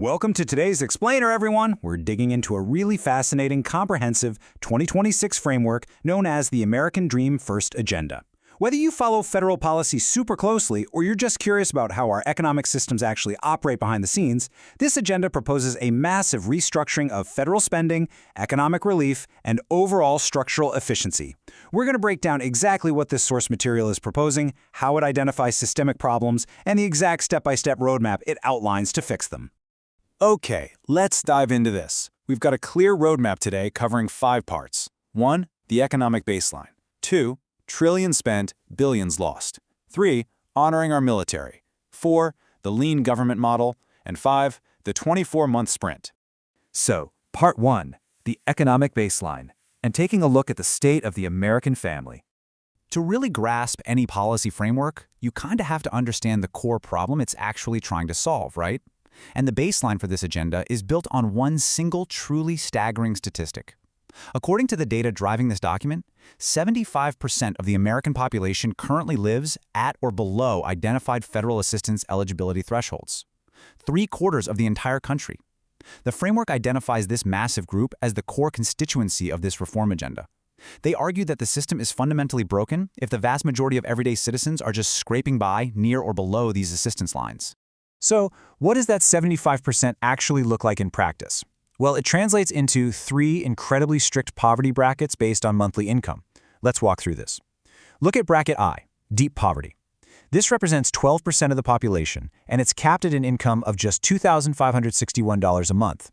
Welcome to today's Explainer, everyone. We're digging into a really fascinating, comprehensive 2026 framework known as the American Dream First Agenda. Whether you follow federal policy super closely or you're just curious about how our economic systems actually operate behind the scenes, this agenda proposes a massive restructuring of federal spending, economic relief, and overall structural efficiency. We're going to break down exactly what this source material is proposing, how it identifies systemic problems, and the exact step-by-step roadmap it outlines to fix them. Okay, let's dive into this. We've got a clear roadmap today covering 5 parts. 1. The economic baseline. 2. Trillions spent, billions lost. 3. Honoring our military. 4. The lean government model. And 5. The 24-month sprint. So, Part 1. The economic baseline, and taking a look at the state of the American family. To really grasp any policy framework, you kinda have to understand the core problem it's actually trying to solve, right? And the baseline for this agenda is built on one single truly staggering statistic. According to the data driving this document, 75% of the American population currently lives at or below identified federal assistance eligibility thresholds. 3/4 of the entire country. The framework identifies this massive group as the core constituency of this reform agenda. They argue that the system is fundamentally broken if the vast majority of everyday citizens are just scraping by near or below these assistance lines. So, what does that 75% actually look like in practice? Well, it translates into 3 incredibly strict poverty brackets based on monthly income. Let's walk through this. Look at bracket I, deep poverty. This represents 12% of the population, and it's capped at an income of just $2,561 a month.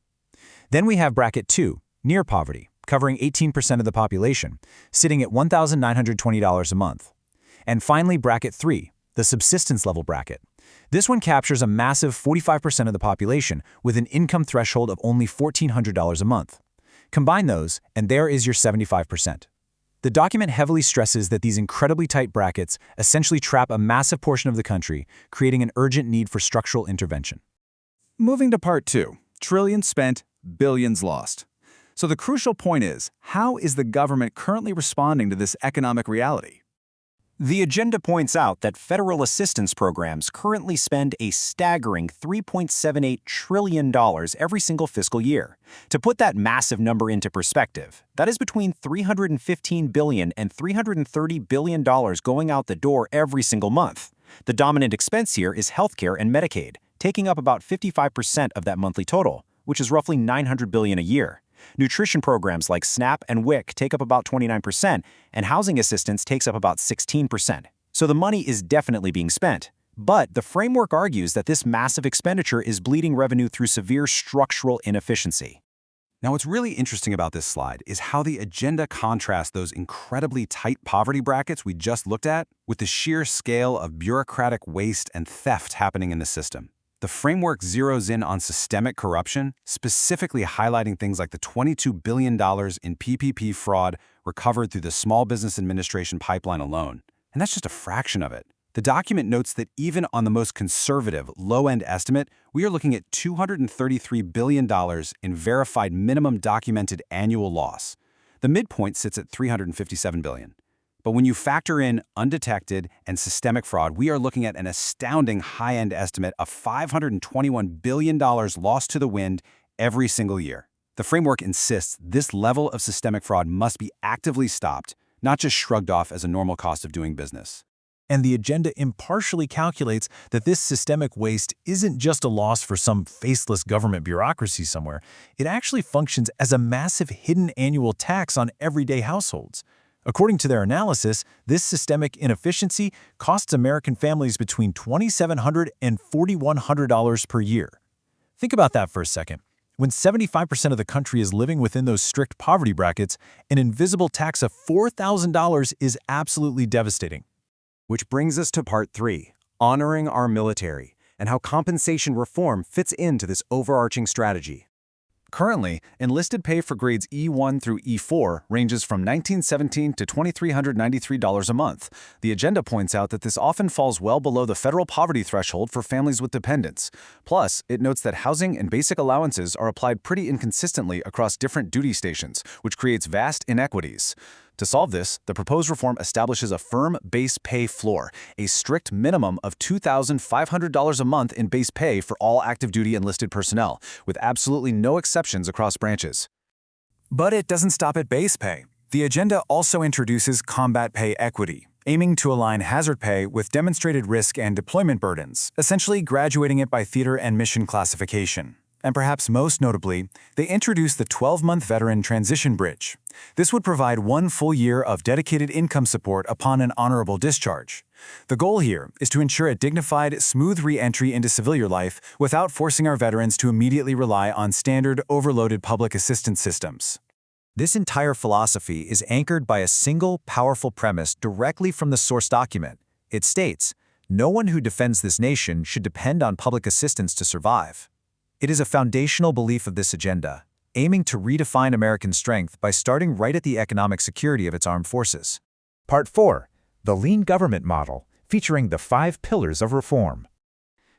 Then we have bracket 2, near poverty, covering 18% of the population, sitting at $1,920 a month. And finally, bracket 3, the subsistence level bracket. This one captures a massive 45% of the population with an income threshold of only $1,400 a month. Combine those, and there is your 75%. The document heavily stresses that these incredibly tight brackets essentially trap a massive portion of the country, creating an urgent need for structural intervention. Moving to Part 2, trillions spent, billions lost. So the crucial point is, how is the government currently responding to this economic reality? The agenda points out that federal assistance programs currently spend a staggering $3.78 trillion every single fiscal year. To put that massive number into perspective, that is between $315 billion and $330 billion going out the door every single month. The dominant expense here is healthcare and Medicaid, taking up about 55% of that monthly total, which is roughly $900 billion a year. Nutrition programs like SNAP and WIC take up about 29%, and housing assistance takes up about 16%. So the money is definitely being spent. But the framework argues that this massive expenditure is bleeding revenue through severe structural inefficiency. Now, what's really interesting about this slide is how the agenda contrasts those incredibly tight poverty brackets we just looked at with the sheer scale of bureaucratic waste and theft happening in the system. The framework zeroes in on systemic corruption, specifically highlighting things like the $22 billion in PPP fraud recovered through the Small Business Administration pipeline alone. And that's just a fraction of it. The document notes that even on the most conservative, low-end estimate, we are looking at $233 billion in verified minimum documented annual loss. The midpoint sits at $357 billion. But when you factor in undetected and systemic fraud, we are looking at an astounding high-end estimate of $521 billion lost to the wind every single year. The framework insists this level of systemic fraud must be actively stopped, not just shrugged off as a normal cost of doing business. And the agenda impartially calculates that this systemic waste isn't just a loss for some faceless government bureaucracy somewhere. It actually functions as a massive hidden annual tax on everyday households. According to their analysis, this systemic inefficiency costs American families between $2,700 and $4,100 per year. Think about that for a second. When 75% of the country is living within those strict poverty brackets, an invisible tax of $4,000 is absolutely devastating. Which brings us to Part 3, honoring our military, and how compensation reform fits into this overarching strategy. Currently, enlisted pay for grades E1 through E4 ranges from $1,917 to $2,393 a month. The agenda points out that this often falls well below the federal poverty threshold for families with dependents. Plus, it notes that housing and basic allowances are applied pretty inconsistently across different duty stations, which creates vast inequities. To solve this, the proposed reform establishes a firm base pay floor, a strict minimum of $2,500 a month in base pay for all active duty enlisted personnel, with absolutely no exceptions across branches. But it doesn't stop at base pay. The agenda also introduces combat pay equity, aiming to align hazard pay with demonstrated risk and deployment burdens, essentially graduating it by theater and mission classification. And perhaps most notably, they introduced the 12-month veteran transition bridge. This would provide 1 full year of dedicated income support upon an honorable discharge. The goal here is to ensure a dignified, smooth re-entry into civilian life without forcing our veterans to immediately rely on standard, overloaded public assistance systems. This entire philosophy is anchored by a single, powerful premise directly from the source document. It states, "No one who defends this nation should depend on public assistance to survive." It is a foundational belief of this agenda, aiming to redefine American strength by starting right at the economic security of its armed forces. Part 4. The Lean Government Model, featuring the 5 pillars of reform.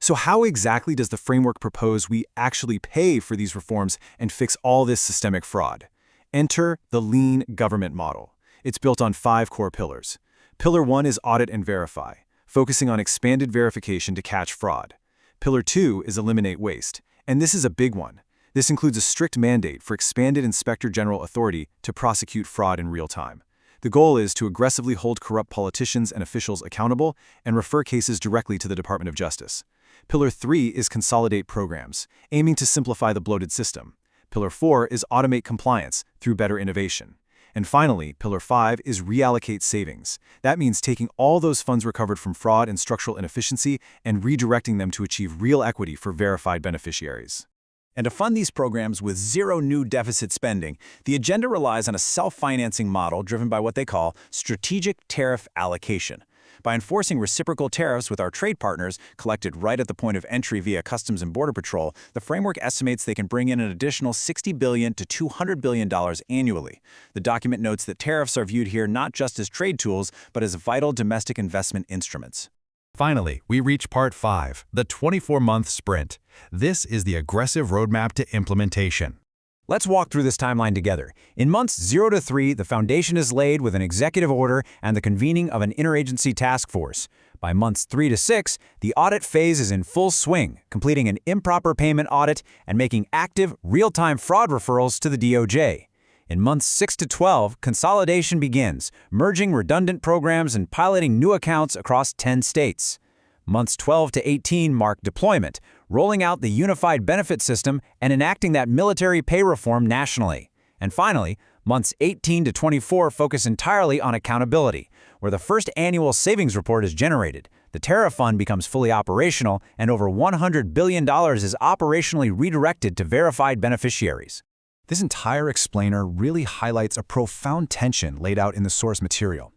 So how exactly does the framework propose we actually pay for these reforms and fix all this systemic fraud? Enter the lean government model. It's built on 5 core pillars. Pillar 1 is audit and verify, focusing on expanded verification to catch fraud. Pillar 2 is eliminate waste. And this is a big one. This includes a strict mandate for expanded Inspector General authority to prosecute fraud in real time. The goal is to aggressively hold corrupt politicians and officials accountable and refer cases directly to the Department of Justice. Pillar 3 is consolidate programs, aiming to simplify the bloated system. Pillar 4 is automate compliance through better innovation. And finally, Pillar 5 is reallocate savings. That means taking all those funds recovered from fraud and structural inefficiency and redirecting them to achieve real equity for verified beneficiaries. And to fund these programs with zero new deficit spending, the agenda relies on a self-financing model driven by what they call strategic tariff allocation. By enforcing reciprocal tariffs with our trade partners, collected right at the point of entry via Customs and Border Patrol, the framework estimates they can bring in an additional $60 billion to $200 billion annually. The document notes that tariffs are viewed here not just as trade tools, but as vital domestic investment instruments. Finally, we reach Part 5, the 24-month sprint. This is the aggressive roadmap to implementation. Let's walk through this timeline together. In months 0 to 3, the foundation is laid with an executive order and the convening of an interagency task force. By months 3 to 6, the audit phase is in full swing, completing an improper payment audit and making active, real-time fraud referrals to the DOJ. In months 6 to 12, consolidation begins, merging redundant programs and piloting new accounts across 10 states. Months 12 to 18 mark deployment, rolling out the unified benefit system and enacting that military pay reform nationally. And finally, months 18 to 24 focus entirely on accountability, where the first annual savings report is generated, the tariff fund becomes fully operational, and over $100 billion is operationally redirected to verified beneficiaries. This entire explainer really highlights a profound tension laid out in the source material.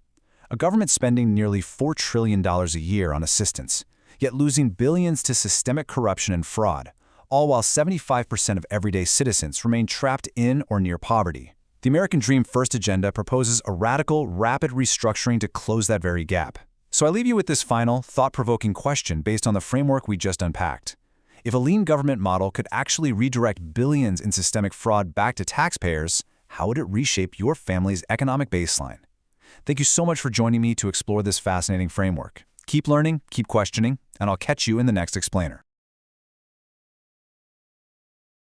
A government spending nearly $4 trillion a year on assistance, yet losing billions to systemic corruption and fraud, all while 75% of everyday citizens remain trapped in or near poverty. The American Dream First agenda proposes a radical, rapid restructuring to close that very gap. So I leave you with this final, thought-provoking question based on the framework we just unpacked. If a lean government model could actually redirect billions in systemic fraud back to taxpayers, how would it reshape your family's economic baseline? Thank you so much for joining me to explore this fascinating framework. Keep learning, keep questioning, and I'll catch you in the next explainer.